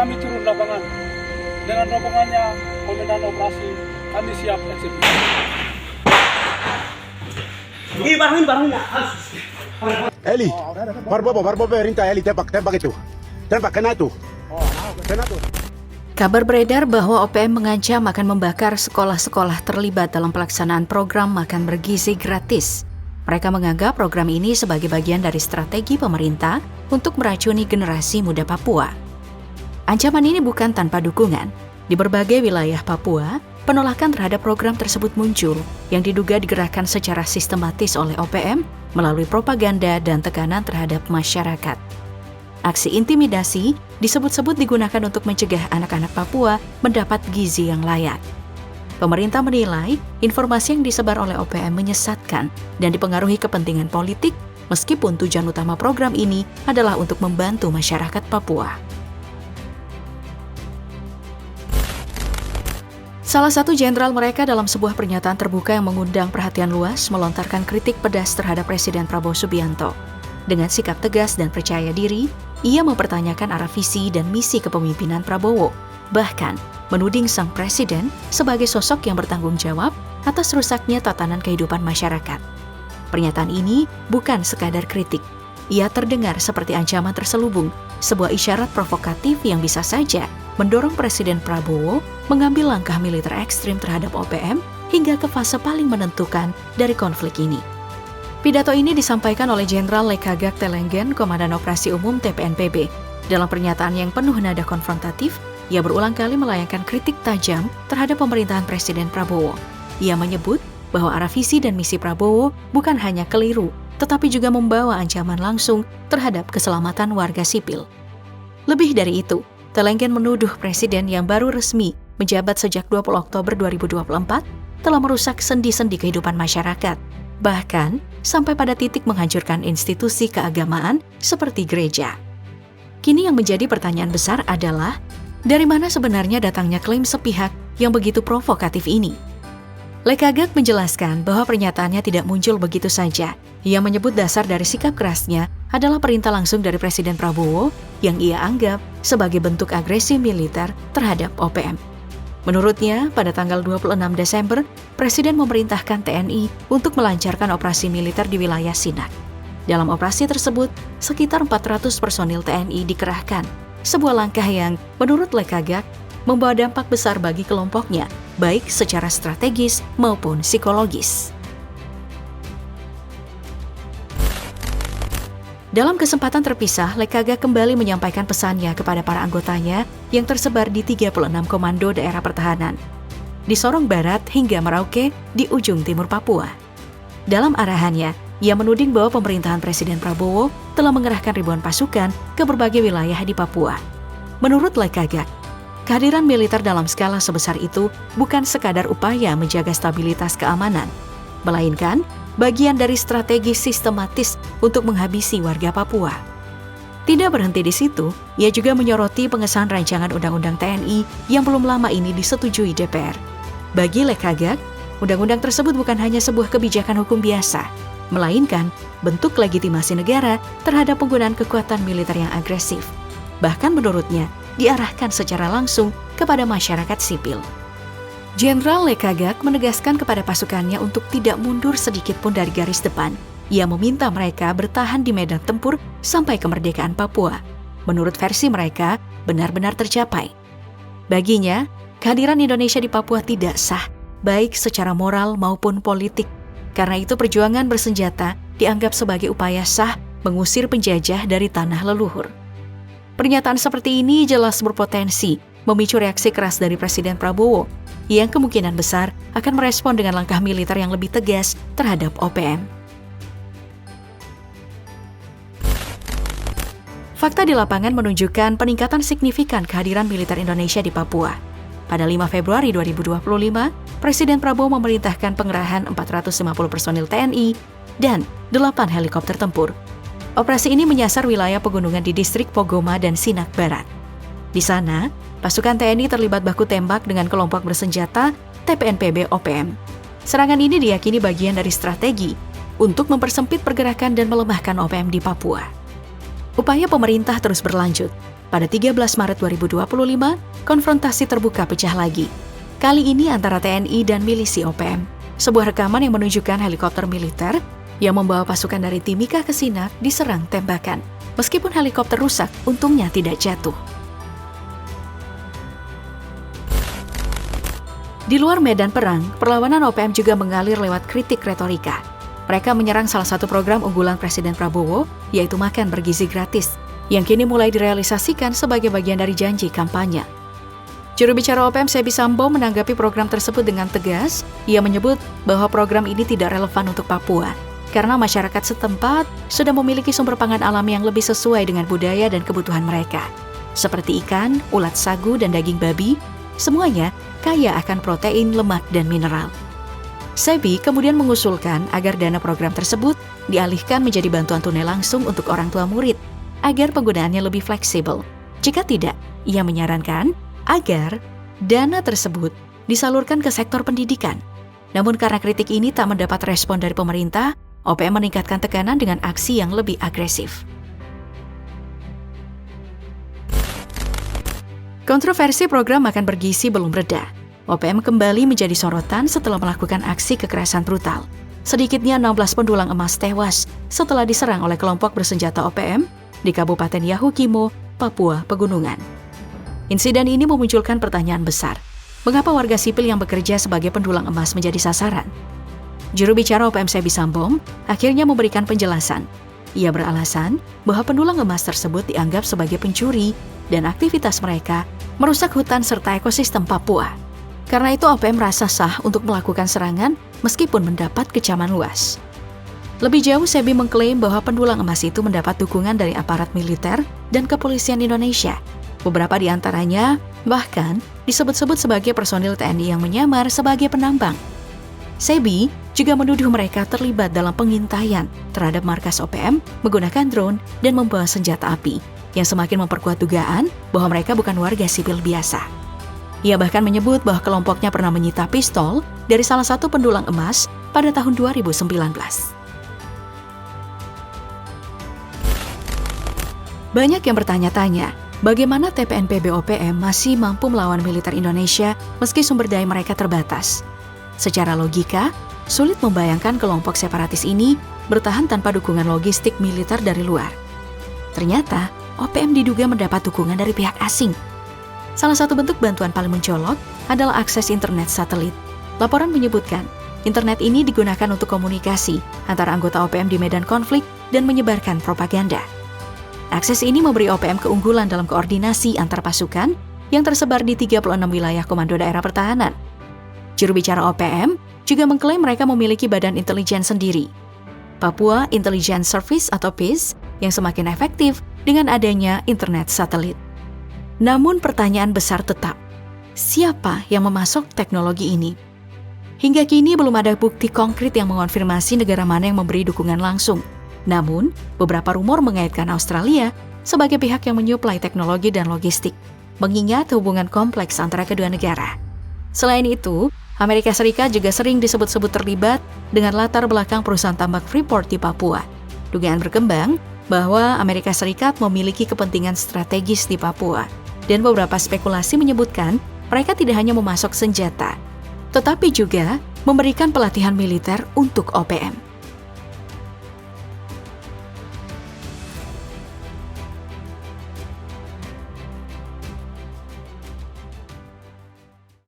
Kami turun lapangan. Dengan rombongannya, komandan operasi, kami siap eksekusi. Eli, barbo perintah Eli tembak itu. Tembak kena itu. Kena tuh. Kabar beredar bahwa OPM mengancam akan membakar sekolah-sekolah terlibat dalam pelaksanaan program makan bergizi gratis. Mereka menganggap program ini sebagai bagian dari strategi pemerintah untuk meracuni generasi muda Papua. Ancaman ini bukan tanpa dukungan. Di berbagai wilayah Papua, penolakan terhadap program tersebut muncul yang diduga digerakkan secara sistematis oleh OPM melalui propaganda dan tekanan terhadap masyarakat. Aksi intimidasi disebut-sebut digunakan untuk mencegah anak-anak Papua mendapat gizi yang layak. Pemerintah menilai informasi yang disebar oleh OPM menyesatkan dan dipengaruhi kepentingan politik, meskipun tujuan utama program ini adalah untuk membantu masyarakat Papua. Salah satu jenderal mereka dalam sebuah pernyataan terbuka yang mengundang perhatian luas melontarkan kritik pedas terhadap Presiden Prabowo Subianto. Dengan sikap tegas dan percaya diri, ia mempertanyakan arah visi dan misi kepemimpinan Prabowo, bahkan menuding sang presiden sebagai sosok yang bertanggung jawab atas rusaknya tatanan kehidupan masyarakat. Pernyataan ini bukan sekadar kritik. Ia terdengar seperti ancaman terselubung, sebuah isyarat provokatif yang bisa saja mendorong Presiden Prabowo mengambil langkah militer ekstrim terhadap OPM hingga ke fase paling menentukan dari konflik ini. Pidato ini disampaikan oleh Jenderal Lekagak Telenggen, Komandan Operasi Umum TPNPB. Dalam pernyataan yang penuh nada konfrontatif, ia berulang kali melayangkan kritik tajam terhadap pemerintahan Presiden Prabowo. Ia menyebut bahwa arah visi dan misi Prabowo bukan hanya keliru, tetapi juga membawa ancaman langsung terhadap keselamatan warga sipil. Lebih dari itu, Telenggen menuduh Presiden yang baru resmi menjabat sejak 20 Oktober 2024 telah merusak sendi-sendi kehidupan masyarakat, bahkan sampai pada titik menghancurkan institusi keagamaan seperti gereja. Kini yang menjadi pertanyaan besar adalah, dari mana sebenarnya datangnya klaim sepihak yang begitu provokatif ini? Lekagak menjelaskan bahwa pernyataannya tidak muncul begitu saja. Ia menyebut dasar dari sikap kerasnya adalah perintah langsung dari Presiden Prabowo yang ia anggap sebagai bentuk agresi militer terhadap OPM. Menurutnya, pada tanggal 26 Desember, Presiden memerintahkan TNI untuk melancarkan operasi militer di wilayah Sinak. Dalam operasi tersebut, sekitar 400 personil TNI dikerahkan. Sebuah langkah yang, menurut Lekagak, membawa dampak besar bagi kelompoknya, baik secara strategis maupun psikologis. Dalam kesempatan terpisah, Lekagak kembali menyampaikan pesannya kepada para anggotanya yang tersebar di 36 komando daerah pertahanan, di Sorong Barat hingga Merauke di ujung timur Papua. Dalam arahannya, ia menuding bahwa pemerintahan Presiden Prabowo telah mengerahkan ribuan pasukan ke berbagai wilayah di Papua. Menurut Lekagak, kehadiran militer dalam skala sebesar itu bukan sekadar upaya menjaga stabilitas keamanan, melainkan bagian dari strategi sistematis untuk menghabisi warga Papua. Tidak berhenti di situ, ia juga menyoroti pengesahan rancangan Undang-Undang TNI yang belum lama ini disetujui DPR. Bagi Lekagak, undang-undang tersebut bukan hanya sebuah kebijakan hukum biasa, melainkan bentuk legitimasi negara terhadap penggunaan kekuatan militer yang agresif. Bahkan menurutnya, diarahkan secara langsung kepada masyarakat sipil. Jenderal Lekagak menegaskan kepada pasukannya untuk tidak mundur sedikit pun dari garis depan. Ia meminta mereka bertahan di medan tempur sampai kemerdekaan Papua. Menurut versi mereka, benar-benar tercapai. Baginya, kehadiran Indonesia di Papua tidak sah, baik secara moral maupun politik. Karena itu perjuangan bersenjata dianggap sebagai upaya sah mengusir penjajah dari tanah leluhur. Pernyataan seperti ini jelas berpotensi memicu reaksi keras dari Presiden Prabowo yang kemungkinan besar akan merespon dengan langkah militer yang lebih tegas terhadap OPM. Fakta di lapangan menunjukkan peningkatan signifikan kehadiran militer Indonesia di Papua. Pada 5 Februari 2025, Presiden Prabowo memerintahkan pengerahan 450 personil TNI dan 8 helikopter tempur. Operasi ini menyasar wilayah pegunungan di distrik Pogoma dan Sinak Barat. Di sana, pasukan TNI terlibat baku tembak dengan kelompok bersenjata TPNPB OPM. Serangan ini diyakini bagian dari strategi untuk mempersempit pergerakan dan melemahkan OPM di Papua. Upaya pemerintah terus berlanjut. pada 13 Maret 2025, konfrontasi terbuka pecah lagi. Kali ini antara TNI dan milisi OPM. Sebuah rekaman yang menunjukkan helikopter militer yang membawa pasukan dari Timika ke Sinak diserang tembakan. Meskipun helikopter rusak, untungnya tidak jatuh. Di luar medan perang, perlawanan OPM juga mengalir lewat kritik retorika. Mereka menyerang salah satu program unggulan Presiden Prabowo, yaitu makan bergizi gratis, yang kini mulai direalisasikan sebagai bagian dari janji kampanye. Juru bicara OPM Sebi Sambo menanggapi program tersebut dengan tegas. Ia menyebut bahwa program ini tidak relevan untuk Papua, karena masyarakat setempat sudah memiliki sumber pangan alam yang lebih sesuai dengan budaya dan kebutuhan mereka. Seperti ikan, ulat sagu, dan daging babi, semuanya kaya akan protein, lemak, dan mineral. Sebi kemudian mengusulkan agar dana program tersebut dialihkan menjadi bantuan tunai langsung untuk orang tua murid, agar penggunaannya lebih fleksibel. Jika tidak, ia menyarankan agar dana tersebut disalurkan ke sektor pendidikan. Namun karena kritik ini tak mendapat respon dari pemerintah, OPM meningkatkan tekanan dengan aksi yang lebih agresif. Kontroversi program makan bergizi belum reda. OPM kembali menjadi sorotan setelah melakukan aksi kekerasan brutal. Sedikitnya 16 pendulang emas tewas setelah diserang oleh kelompok bersenjata OPM di Kabupaten Yahukimo, Papua Pegunungan. Insiden ini memunculkan pertanyaan besar. Mengapa warga sipil yang bekerja sebagai pendulang emas menjadi sasaran? Juru bicara OPM Sebi Sambo akhirnya memberikan penjelasan. Ia beralasan bahwa pendulang emas tersebut dianggap sebagai pencuri dan aktivitas mereka merusak hutan serta ekosistem Papua. Karena itu OPM merasa sah untuk melakukan serangan meskipun mendapat kecaman luas. Lebih jauh, Sebi mengklaim bahwa pendulang emas itu mendapat dukungan dari aparat militer dan kepolisian Indonesia. Beberapa di antaranya bahkan disebut-sebut sebagai personil TNI yang menyamar sebagai penambang. Sebi juga menuduh mereka terlibat dalam pengintaian terhadap markas OPM menggunakan drone dan membawa senjata api, yang semakin memperkuat dugaan bahwa mereka bukan warga sipil biasa. Ia bahkan menyebut bahwa kelompoknya pernah menyita pistol dari salah satu pendulang emas pada tahun 2019. Banyak yang bertanya-tanya, bagaimana TPNPB OPM masih mampu melawan militer Indonesia meski sumber daya mereka terbatas. Secara logika, sulit membayangkan kelompok separatis ini bertahan tanpa dukungan logistik militer dari luar. Ternyata, OPM diduga mendapat dukungan dari pihak asing. Salah satu bentuk bantuan paling mencolok adalah akses internet satelit. Laporan menyebutkan, internet ini digunakan untuk komunikasi antara anggota OPM di medan konflik dan menyebarkan propaganda. Akses ini memberi OPM keunggulan dalam koordinasi antar pasukan yang tersebar di 36 wilayah Komando Daerah Pertahanan. Juru bicara OPM juga mengklaim mereka memiliki badan intelijen sendiri, Papua Intelligence Service atau PIS, yang semakin efektif dengan adanya internet satelit. Namun pertanyaan besar tetap, siapa yang memasok teknologi ini? Hingga kini belum ada bukti konkret yang mengonfirmasi negara mana yang memberi dukungan langsung. Namun, beberapa rumor mengaitkan Australia sebagai pihak yang menyuplai teknologi dan logistik, mengingat hubungan kompleks antara kedua negara. Selain itu, Amerika Serikat juga sering disebut-sebut terlibat dengan latar belakang perusahaan tambak Freeport di Papua. Dugaan berkembang bahwa Amerika Serikat memiliki kepentingan strategis di Papua, dan beberapa spekulasi menyebutkan mereka tidak hanya memasok senjata, tetapi juga memberikan pelatihan militer untuk OPM.